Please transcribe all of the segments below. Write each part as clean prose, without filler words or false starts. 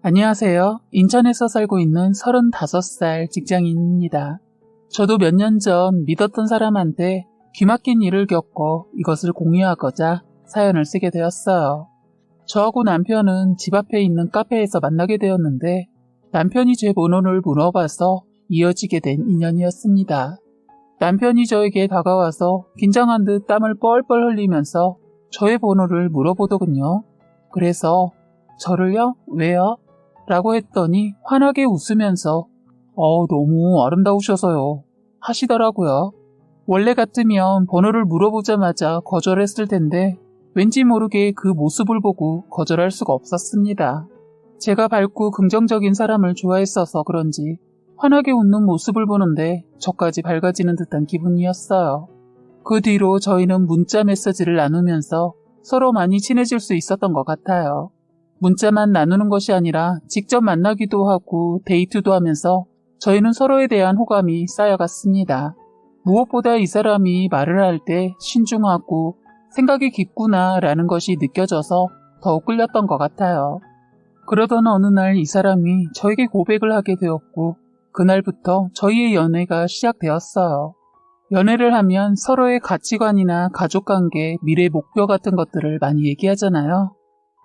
안녕하세요. 인천에서 살고 있는 35살 직장인입니다. 저도 몇 년 전 믿었던 사람한테 귀막힌 일을 겪고 이것을 공유하고자 사연을 쓰게 되었어요. 저하고 남편은 집 앞에 있는 카페에서 만나게 되었는데 남편이 제 번호를 물어봐서 이어지게 된 인연이었습니다. 남편이 저에게 다가와서 긴장한 듯 땀을 뻘뻘 흘리면서 저의 번호를 물어보더군요. 그래서 저를요? 왜요? 라고 했더니 환하게 웃으면서 너무 아름다우셔서요 하시더라고요. 원래 같으면 번호를 물어보자마자 거절했을 텐데 왠지 모르게 그 모습을 보고 거절할 수가 없었습니다. 제가 밝고 긍정적인 사람을 좋아했어서 그런지 환하게 웃는 모습을 보는데 저까지 밝아지는 듯한 기분이었어요. 그 뒤로 저희는 문자 메시지를 나누면서 서로 많이 친해질 수 있었던 것 같아요. 문자만 나누는 것이 아니라 직접 만나기도 하고 데이트도 하면서 저희는 서로에 대한 호감이 쌓여갔습니다. 무엇보다 이 사람이 말을 할 때 신중하고 생각이 깊구나 라는 것이 느껴져서 더욱 끌렸던 것 같아요. 그러던 어느 날 이 사람이 저에게 고백을 하게 되었고 그날부터 저희의 연애가 시작되었어요. 연애를 하면 서로의 가치관이나 가족관계, 미래 목표 같은 것들을 많이 얘기하잖아요.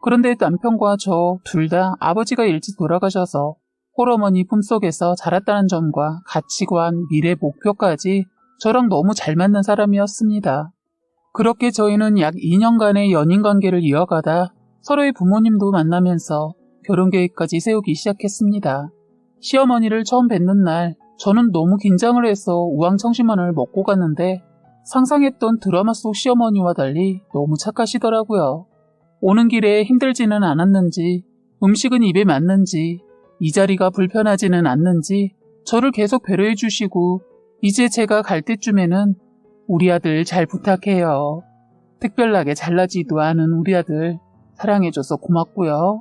그런데 남편과 저 둘 다 아버지가 일찍 돌아가셔서 홀어머니 품속에서 자랐다는 점과 가치관, 미래 목표까지 저랑 너무 잘 맞는 사람이었습니다. 그렇게 저희는 약 2년간의 연인관계를 이어가다 서로의 부모님도 만나면서 결혼계획까지 세우기 시작했습니다. 시어머니를 처음 뵙는 날 저는 너무 긴장을 해서 우왕청심환을 먹고 갔는데 상상했던 드라마 속 시어머니와 달리 너무 착하시더라고요. 오는 길에 힘들지는 않았는지 음식은 입에 맞는지 이 자리가 불편하지는 않는지 저를 계속 배려해 주시고 이제 제가 갈 때쯤에는 우리 아들 잘 부탁해요. 특별하게 잘나지도 않은 우리 아들 사랑해줘서 고맙고요.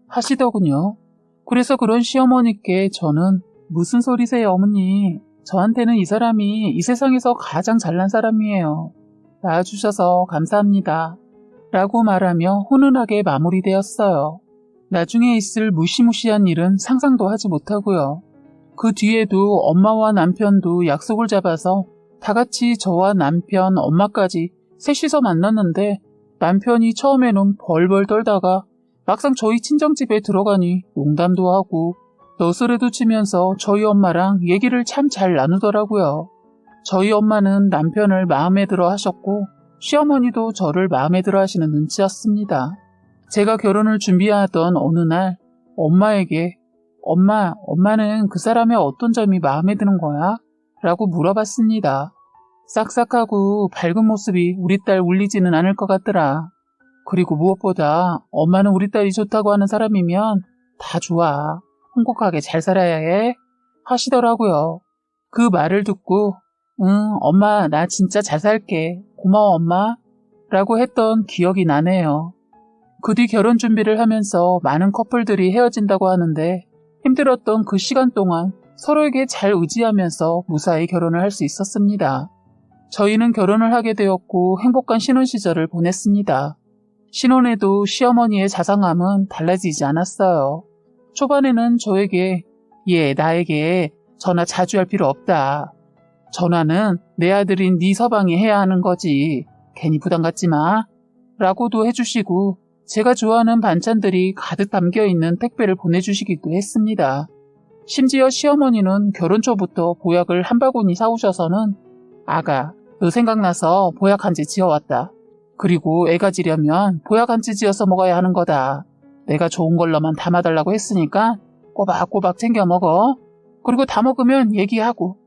하시더군요. 그래서 그런 시어머니께 저는 무슨 소리세요 어머니. 저한테는 이 사람이 이 세상에서 가장 잘난 사람이에요. 낳아주셔서 감사합니다. 라고 말하며 훈훈하게 마무리되었어요. 나중에 있을 무시무시한 일은 상상도 하지 못하고요. 그 뒤에도 엄마와 남편도 약속을 잡아서 다 같이 저와 남편, 엄마까지 셋이서 만났는데 남편이 처음에는 벌벌 떨다가 막상 저희 친정집에 들어가니 농담도 하고 너스레도 치면서 저희 엄마랑 얘기를 참 잘 나누더라고요. 저희 엄마는 남편을 마음에 들어 하셨고 시어머니도 저를 마음에 들어 하시는 눈치였습니다. 제가 결혼을 준비하던 어느 날 엄마에게 엄마는 그 사람의 어떤 점이 마음에 드는 거야? 라고 물어봤습니다. 싹싹하고 밝은 모습이 우리 딸 울리지는 않을 것 같더라. 그리고 무엇보다 엄마는 우리 딸이 좋다고 하는 사람이면 다 좋아. 행복하게 잘 살아야 해. 하시더라고요. 그 말을 듣고 엄마 나 진짜 잘 살게. 고마워 엄마. 라고 했던 기억이 나네요. 그 뒤 결혼 준비를 하면서 많은 커플들이 헤어진다고 하는데 힘들었던 그 시간 동안 서로에게 잘 의지하면서 무사히 결혼을 할 수 있었습니다. 저희는 결혼을 하게 되었고 행복한 신혼 시절을 보냈습니다. 신혼에도 시어머니의 자상함은 달라지지 않았어요. 초반에는 저에게 나에게 전화 자주 할 필요 없다. 전화는 내 아들인 네 서방이 해야 하는 거지. 괜히 부담 갖지 마. 라고도 해주시고 제가 좋아하는 반찬들이 가득 담겨있는 택배를 보내주시기도 했습니다. 심지어 시어머니는 결혼 초부터 보약을 한 바구니 사오셔서는 아가, 너 생각나서 보약 한 지 지어왔다. 그리고 애가 지려면 보약 한 지 지어서 먹어야 하는 거다. 내가 좋은 걸로만 담아달라고 했으니까 꼬박꼬박 챙겨 먹어. 그리고 다 먹으면 얘기하고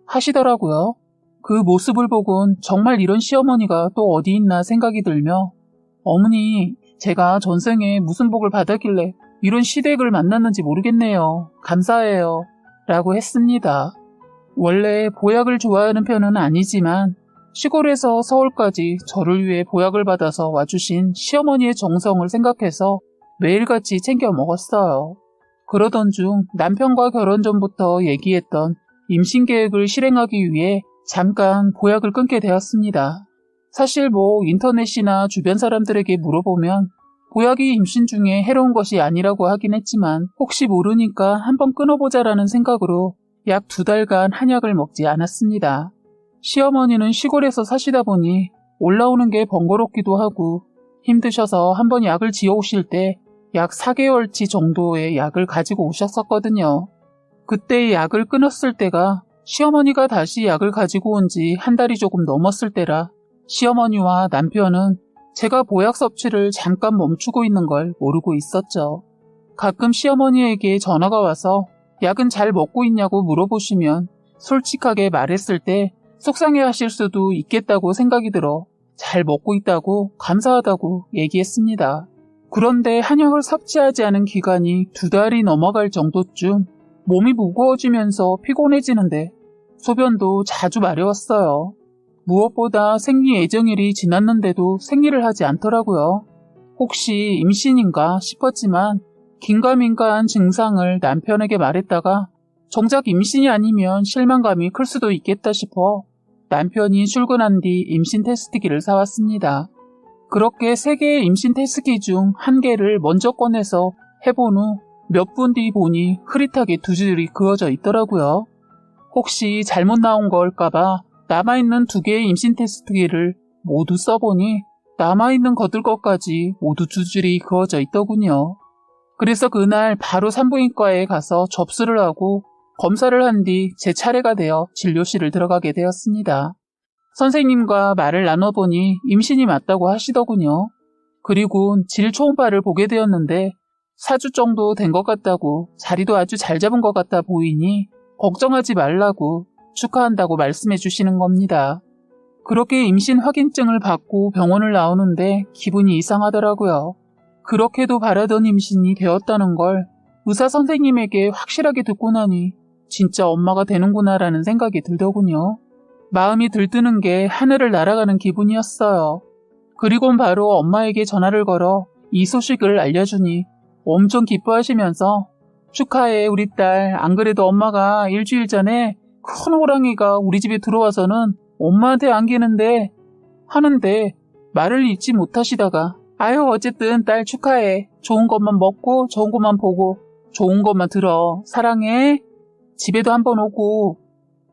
하시더라고요. 그 모습을 보곤 정말 이런 시어머니가 또 어디 있나 생각이 들며 어머니, 제가 전생에 무슨 복을 받았길래 이런 시댁을 만났는지 모르겠네요. 감사해요. 라고 했습니다. 원래 보약을 좋아하는 편은 아니지만 시골에서 서울까지 저를 위해 보약을 받아서 와주신 시어머니의 정성을 생각해서 매일같이 챙겨 먹었어요. 그러던 중 남편과 결혼 전부터 얘기했던 임신 계획을 실행하기 위해 잠깐 보약을 끊게 되었습니다. 사실 인터넷이나 주변 사람들에게 물어보면 보약이 임신 중에 해로운 것이 아니라고 하긴 했지만 혹시 모르니까 한번 끊어보자라는 생각으로 약 2달간 한약을 먹지 않았습니다. 시어머니는 시골에서 사시다 보니 올라오는 게 번거롭기도 하고 힘드셔서 한번 약을 지어오실 때 약 4개월치 정도의 약을 가지고 오셨었거든요. 그때 약을 끊었을 때가 시어머니가 다시 약을 가지고 온 지 1달이 조금 넘었을 때라 시어머니와 남편은 제가 보약 섭취를 잠깐 멈추고 있는 걸 모르고 있었죠. 가끔 시어머니에게 전화가 와서 약은 잘 먹고 있냐고 물어보시면 솔직하게 말했을 때 속상해 하실 수도 있겠다고 생각이 들어 잘 먹고 있다고 감사하다고 얘기했습니다. 그런데 한약을 섭취하지 않은 기간이 2달이 넘어갈 정도쯤 몸이 무거워지면서 피곤해지는데 소변도 자주 마려웠어요. 무엇보다 생리 예정일이 지났는데도 생리를 하지 않더라고요. 혹시 임신인가 싶었지만 긴가민가한 증상을 남편에게 말했다가 정작 임신이 아니면 실망감이 클 수도 있겠다 싶어 남편이 출근한 뒤 임신 테스트기를 사왔습니다. 그렇게 3개의 임신 테스트기 중 1개를 먼저 꺼내서 해본 후 몇 분 뒤 보니 흐릿하게 2줄이 그어져 있더라고요. 혹시 잘못 나온 걸까봐 남아있는 2개의 임신 테스트기를 모두 써보니 남아있는 것들 것까지 모두 2줄이 그어져 있더군요. 그래서 그날 바로 산부인과에 가서 접수를 하고 검사를 한 뒤 제 차례가 되어 진료실을 들어가게 되었습니다. 선생님과 말을 나눠보니 임신이 맞다고 하시더군요. 그리고 질 초음파를 보게 되었는데 4주 정도 된 것 같다고 자리도 아주 잘 잡은 것 같아 보이니 걱정하지 말라고 축하한다고 말씀해 주시는 겁니다. 그렇게 임신 확인증을 받고 병원을 나오는데 기분이 이상하더라고요. 그렇게도 바라던 임신이 되었다는 걸 의사 선생님에게 확실하게 듣고 나니 진짜 엄마가 되는구나라는 생각이 들더군요. 마음이 들뜨는 게 하늘을 날아가는 기분이었어요. 그리곤 바로 엄마에게 전화를 걸어 이 소식을 알려주니 엄청 기뻐하시면서 축하해 우리 딸. 안 그래도 엄마가 일주일 전에 큰 호랑이가 우리 집에 들어와서는 엄마한테 안기는데 하는데 말을 잊지 못하시다가 아유 어쨌든 딸 축하해. 좋은 것만 먹고 좋은 것만 보고 좋은 것만 들어. 사랑해. 집에도 한번 오고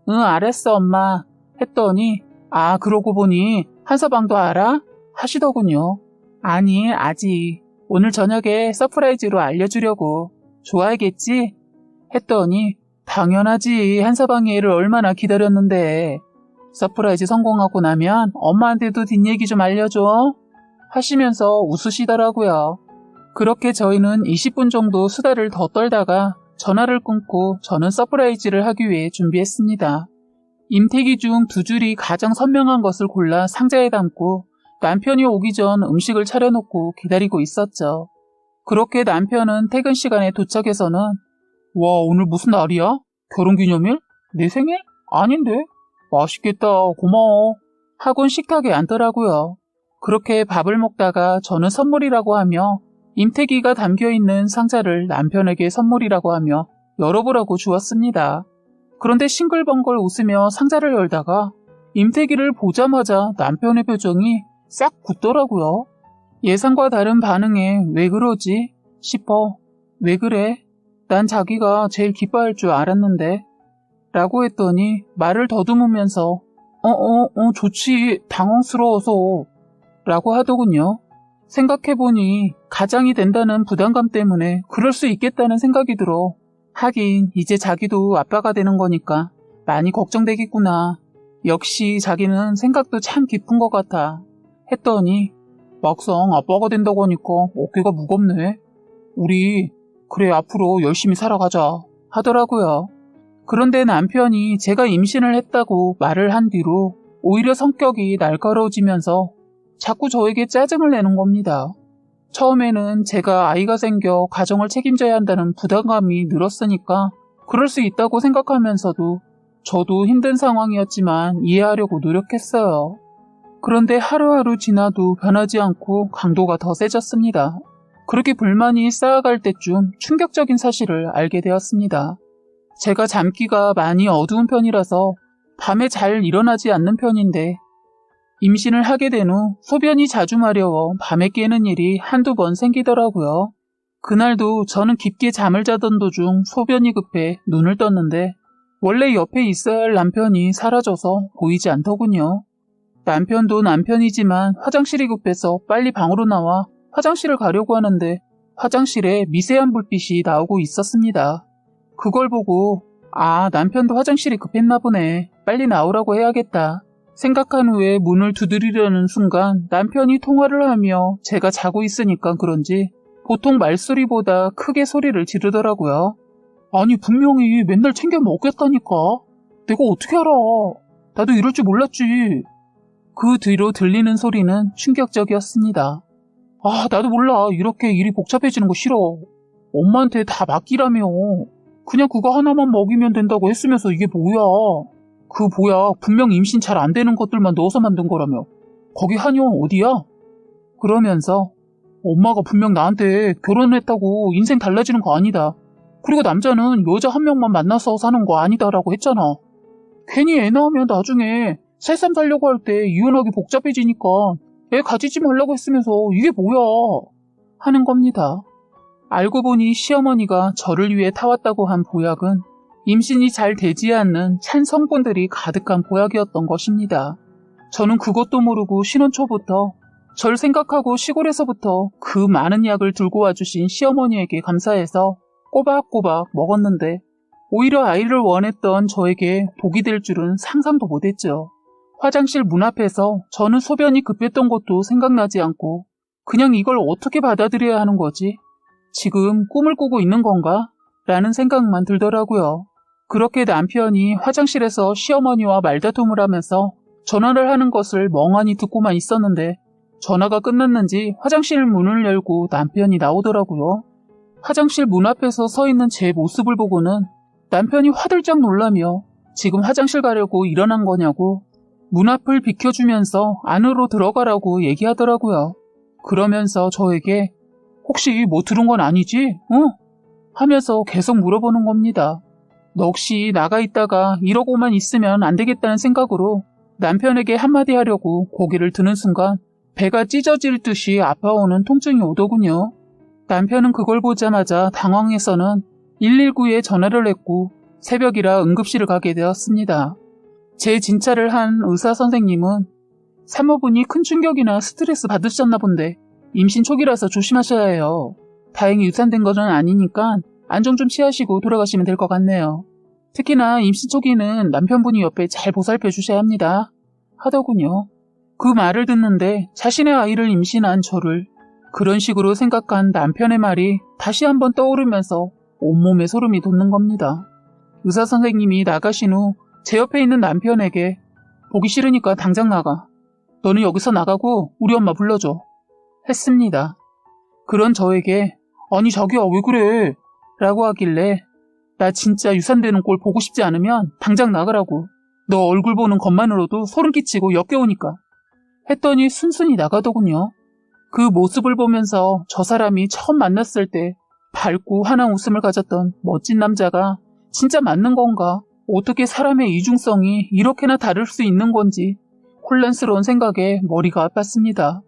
응 알았어 엄마 했더니 아 그러고 보니 한서방도 알아? 하시더군요. 아니 아직 오늘 저녁에 서프라이즈로 알려주려고. 좋아하겠지? 했더니 당연하지. 한서방이 애를 얼마나 기다렸는데. 서프라이즈 성공하고 나면 엄마한테도 뒷얘기 좀 알려줘 하시면서 웃으시더라고요. 그렇게 저희는 20분 정도 수다를 더 떨다가 전화를 끊고 저는 서프라이즈를 하기 위해 준비했습니다. 임태기 중 2줄이 가장 선명한 것을 골라 상자에 담고 남편이 오기 전 음식을 차려놓고 기다리고 있었죠. 그렇게 남편은 퇴근 시간에 도착해서는 와 오늘 무슨 날이야? 결혼기념일? 내 생일? 아닌데? 맛있겠다 고마워 하곤 식탁에 앉더라고요. 그렇게 밥을 먹다가 저는 선물이라고 하며 임태기가 담겨있는 상자를 남편에게 선물이라고 하며 열어보라고 주었습니다. 그런데 싱글벙글 웃으며 상자를 열다가 임태기를 보자마자 남편의 표정이 싹 굳더라고요. 예상과 다른 반응에 왜 그러지 싶어 왜 그래? 난 자기가 제일 기뻐할 줄 알았는데 라고 했더니 말을 더듬으면서 좋지 당황스러워서 라고 하더군요. 생각해보니 가장이 된다는 부담감 때문에 그럴 수 있겠다는 생각이 들어 하긴 이제 자기도 아빠가 되는 거니까 많이 걱정되겠구나. 역시 자기는 생각도 참 깊은 것 같아 했더니 막상 아빠가 된다고 하니까 어깨가 무겁네. 우리 그래 앞으로 열심히 살아가자 하더라고요. 그런데 남편이 제가 임신을 했다고 말을 한 뒤로 오히려 성격이 날카로워지면서 자꾸 저에게 짜증을 내는 겁니다. 처음에는 제가 아이가 생겨 가정을 책임져야 한다는 부담감이 늘었으니까 그럴 수 있다고 생각하면서도 저도 힘든 상황이었지만 이해하려고 노력했어요. 그런데 하루하루 지나도 변하지 않고 강도가 더 세졌습니다. 그렇게 불만이 쌓아갈 때쯤 충격적인 사실을 알게 되었습니다. 제가 잠기가 많이 어두운 편이라서 밤에 잘 일어나지 않는 편인데 임신을 하게 된 후 소변이 자주 마려워 밤에 깨는 일이 한두 번 생기더라고요. 그날도 저는 깊게 잠을 자던 도중 소변이 급해 눈을 떴는데 원래 옆에 있어야 할 남편이 사라져서 보이지 않더군요. 남편도 남편이지만 화장실이 급해서 빨리 방으로 나와 화장실을 가려고 하는데 화장실에 미세한 불빛이 나오고 있었습니다. 그걸 보고 남편도 화장실이 급했나 보네. 빨리 나오라고 해야겠다. 생각한 후에 문을 두드리려는 순간 남편이 통화를 하며 제가 자고 있으니까 그런지 보통 말소리보다 크게 소리를 지르더라고요. 아니 분명히 맨날 챙겨 먹겠다니까. 내가 어떻게 알아. 나도 이럴 줄 몰랐지. 그 뒤로 들리는 소리는 충격적이었습니다. 나도 몰라. 이렇게 일이 복잡해지는 거 싫어. 엄마한테 다 맡기라며. 그냥 그거 하나만 먹이면 된다고 했으면서 이게 뭐야. 그 뭐야. 분명 임신 잘 안 되는 것들만 넣어서 만든 거라며. 거기 한의원 어디야? 그러면서 엄마가 분명 나한테 결혼했다고 인생 달라지는 거 아니다. 그리고 남자는 여자 한 명만 만나서 사는 거 아니다라고 했잖아. 괜히 애 낳으면 나중에 새삼 살려고 할 때 이혼하기 복잡해지니까 애 가지지 말라고 했으면서 이게 뭐야 하는 겁니다. 알고 보니 시어머니가 저를 위해 타왔다고 한 보약은 임신이 잘 되지 않는 찬 성분들이 가득한 보약이었던 것입니다. 저는 그것도 모르고 신혼 초부터 절 생각하고 시골에서부터 그 많은 약을 들고 와주신 시어머니에게 감사해서 꼬박꼬박 먹었는데 오히려 아이를 원했던 저에게 복이 될 줄은 상상도 못했죠. 화장실 문 앞에서 저는 소변이 급했던 것도 생각나지 않고 그냥 이걸 어떻게 받아들여야 하는 거지? 지금 꿈을 꾸고 있는 건가? 라는 생각만 들더라고요. 그렇게 남편이 화장실에서 시어머니와 말다툼을 하면서 전화를 하는 것을 멍하니 듣고만 있었는데 전화가 끝났는지 화장실 문을 열고 남편이 나오더라고요. 화장실 문 앞에서 서 있는 제 모습을 보고는 남편이 화들짝 놀라며 지금 화장실 가려고 일어난 거냐고 문 앞을 비켜주면서 안으로 들어가라고 얘기하더라고요. 그러면서 저에게 혹시 뭐 들은 건 아니지? 응? 하면서 계속 물어보는 겁니다. 너 혹시 나가 있다가 이러고만 있으면 안 되겠다는 생각으로 남편에게 한마디 하려고 고개를 드는 순간 배가 찢어질 듯이 아파오는 통증이 오더군요. 남편은 그걸 보자마자 당황해서는 119에 전화를 했고 새벽이라 응급실을 가게 되었습니다. 제 진찰을 한 의사 선생님은 산모분이 큰 충격이나 스트레스 받으셨나 본데 임신 초기라서 조심하셔야 해요. 다행히 유산된 것은 아니니까 안정 좀 취하시고 돌아가시면 될 것 같네요. 특히나 임신 초기는 남편분이 옆에 잘 보살펴 주셔야 합니다. 하더군요. 그 말을 듣는데 자신의 아이를 임신한 저를 그런 식으로 생각한 남편의 말이 다시 한번 떠오르면서 온몸에 소름이 돋는 겁니다. 의사 선생님이 나가신 후 제 옆에 있는 남편에게 보기 싫으니까 당장 나가. 너는 여기서 나가고 우리 엄마 불러줘. 했습니다. 그런 저에게 아니 자기야 왜 그래? 라고 하길래 나 진짜 유산되는 꼴 보고 싶지 않으면 당장 나가라고. 너 얼굴 보는 것만으로도 소름 끼치고 역겨우니까. 했더니 순순히 나가더군요. 그 모습을 보면서 저 사람이 처음 만났을 때 밝고 환한 웃음을 가졌던 멋진 남자가 진짜 맞는 건가? 어떻게 사람의 이중성이 이렇게나 다를 수 있는 건지 혼란스러운 생각에 머리가 아팠습니다.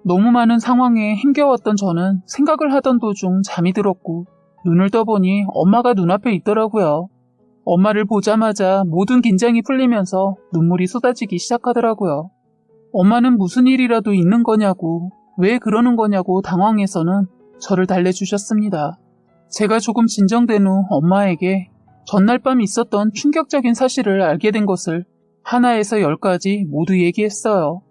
너무 많은 상황에 힘겨웠던 저는 생각을 하던 도중 잠이 들었고 눈을 떠보니 엄마가 눈앞에 있더라고요. 엄마를 보자마자 모든 긴장이 풀리면서 눈물이 쏟아지기 시작하더라고요. 엄마는 무슨 일이라도 있는 거냐고 왜 그러는 거냐고 당황해서는 저를 달래주셨습니다. 제가 조금 진정된 후 엄마에게 전날 밤 있었던 충격적인 사실을 알게 된 것을 하나에서 10까지 모두 얘기했어요.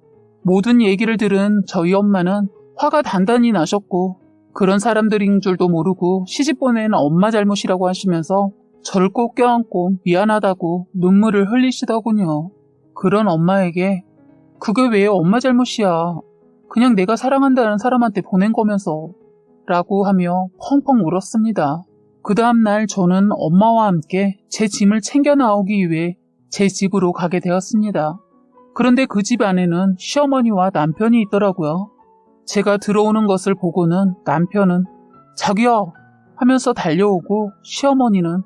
모든 얘기를 들은 저희 엄마는 화가 단단히 나셨고 그런 사람들인 줄도 모르고 시집 보낸 엄마 잘못이라고 하시면서 저를 꼭 껴안고 미안하다고 눈물을 흘리시더군요. 그런 엄마에게 그게 왜 엄마 잘못이야. 그냥 내가 사랑한다는 사람한테 보낸 거면서 라고 하며 펑펑 울었습니다. 그 다음날 저는 엄마와 함께 제 짐을 챙겨 나오기 위해 제 집으로 가게 되었습니다. 그런데 그 집 안에는 시어머니와 남편이 있더라고요. 제가 들어오는 것을 보고는 남편은 자기야 하면서 달려오고 시어머니는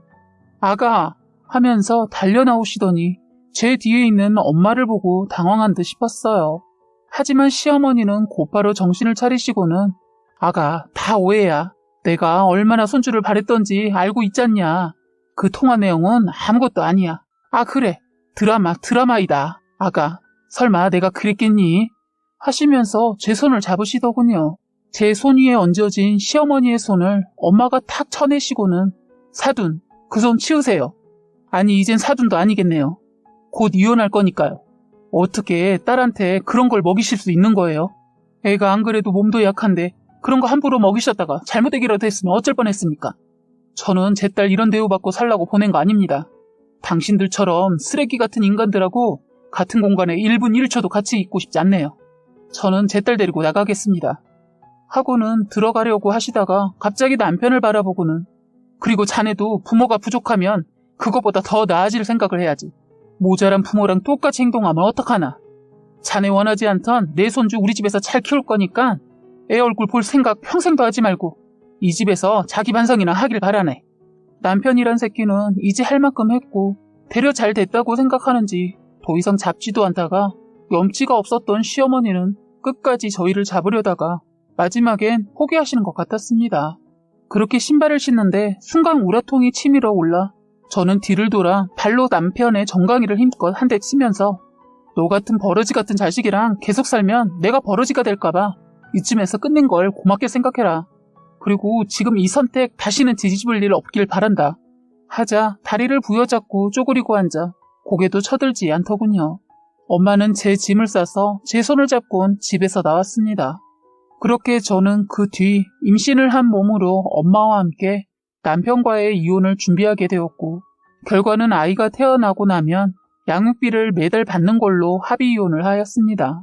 아가 하면서 달려 나오시더니 제 뒤에 있는 엄마를 보고 당황한 듯 싶었어요. 하지만 시어머니는 곧바로 정신을 차리시고는 아가, 다 오해야. 내가 얼마나 손주를 바랬던지 알고 있잖냐. 그 통화 내용은 아무것도 아니야. 아 그래, 드라마이다. 아가, 설마 내가 그랬겠니? 하시면서 제 손을 잡으시더군요. 제 손 위에 얹어진 시어머니의 손을 엄마가 탁 쳐내시고는 사돈, 그 손 치우세요. 아니 이젠 사돈도 아니겠네요. 곧 이혼할 거니까요. 어떻게 딸한테 그런 걸 먹이실 수 있는 거예요? 애가 안 그래도 몸도 약한데 그런 거 함부로 먹이셨다가 잘못되기라도 했으면 어쩔 뻔했습니까? 저는 제 딸 이런 대우받고 살라고 보낸 거 아닙니다. 당신들처럼 쓰레기 같은 인간들하고 같은 공간에 1분 1초도 같이 있고 싶지 않네요. 저는 제 딸 데리고 나가겠습니다. 하고는 들어가려고 하시다가 갑자기 남편을 바라보고는 그리고 자네도 부모가 부족하면 그거보다 더 나아질 생각을 해야지. 모자란 부모랑 똑같이 행동하면 어떡하나. 자네 원하지 않던 내 손주 우리 집에서 잘 키울 거니까 애 얼굴 볼 생각 평생도 하지 말고 이 집에서 자기 반성이나 하길 바라네. 남편이란 새끼는 이제 할 만큼 했고 되려 잘 됐다고 생각하는지 더 이상 잡지도 않다가 염치가 없었던 시어머니는 끝까지 저희를 잡으려다가 마지막엔 포기하시는 것 같았습니다. 그렇게 신발을 신는데 순간 우라통이 치밀어 올라 저는 뒤를 돌아 발로 남편의 정강이를 힘껏 한 대 치면서 너 같은 버러지 같은 자식이랑 계속 살면 내가 버러지가 될까봐 이쯤에서 끝낸 걸 고맙게 생각해라. 그리고 지금 이 선택 다시는 뒤집을 일 없길 바란다. 하자 다리를 부여잡고 쪼그리고 앉아 고개도 쳐들지 않더군요. 엄마는 제 짐을 싸서 제 손을 잡곤 집에서 나왔습니다. 그렇게 저는 그 뒤 임신을 한 몸으로 엄마와 함께 남편과의 이혼을 준비하게 되었고 결과는 아이가 태어나고 나면 양육비를 매달 받는 걸로 합의 이혼을 하였습니다.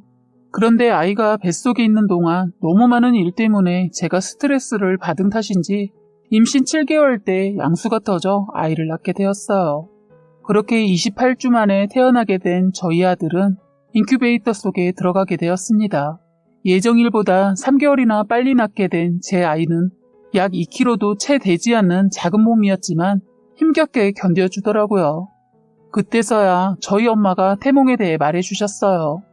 그런데 아이가 뱃속에 있는 동안 너무 많은 일 때문에 제가 스트레스를 받은 탓인지 임신 7개월 때 양수가 터져 아이를 낳게 되었어요. 그렇게 28주 만에 태어나게 된 저희 아들은 인큐베이터 속에 들어가게 되었습니다. 예정일보다 3개월이나 빨리 낳게 된 제 아이는 약 2kg도 채 되지 않는 작은 몸이었지만 힘겹게 견뎌주더라고요. 그때서야 저희 엄마가 태몽에 대해 말해주셨어요.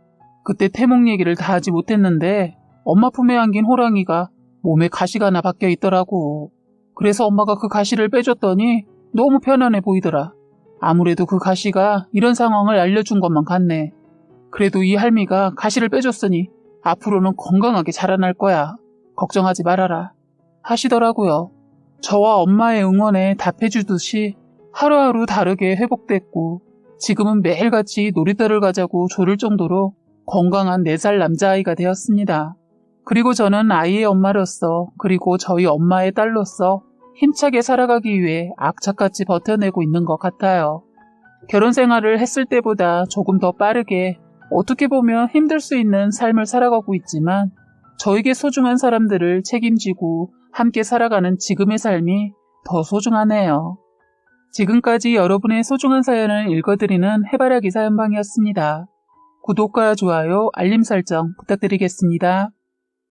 그때 태몽 얘기를 다 하지 못했는데 엄마 품에 안긴 호랑이가 몸에 가시가 하나 박혀 있더라고. 그래서 엄마가 그 가시를 빼줬더니 너무 편안해 보이더라. 아무래도 그 가시가 이런 상황을 알려준 것만 같네. 그래도 이 할미가 가시를 빼줬으니 앞으로는 건강하게 자라날 거야. 걱정하지 말아라. 하시더라고요. 저와 엄마의 응원에 답해주듯이 하루하루 다르게 회복됐고 지금은 매일같이 놀이터를 가자고 조를 정도로 건강한 4살 남자아이가 되었습니다. 그리고 저는 아이의 엄마로서 그리고 저희 엄마의 딸로서 힘차게 살아가기 위해 악착같이 버텨내고 있는 것 같아요. 결혼 생활을 했을 때보다 조금 더 빠르게 어떻게 보면 힘들 수 있는 삶을 살아가고 있지만 저에게 소중한 사람들을 책임지고 함께 살아가는 지금의 삶이 더 소중하네요. 지금까지 여러분의 소중한 사연을 읽어드리는 해바라기 사연방이었습니다. 구독과 좋아요, 알림 설정 부탁드리겠습니다.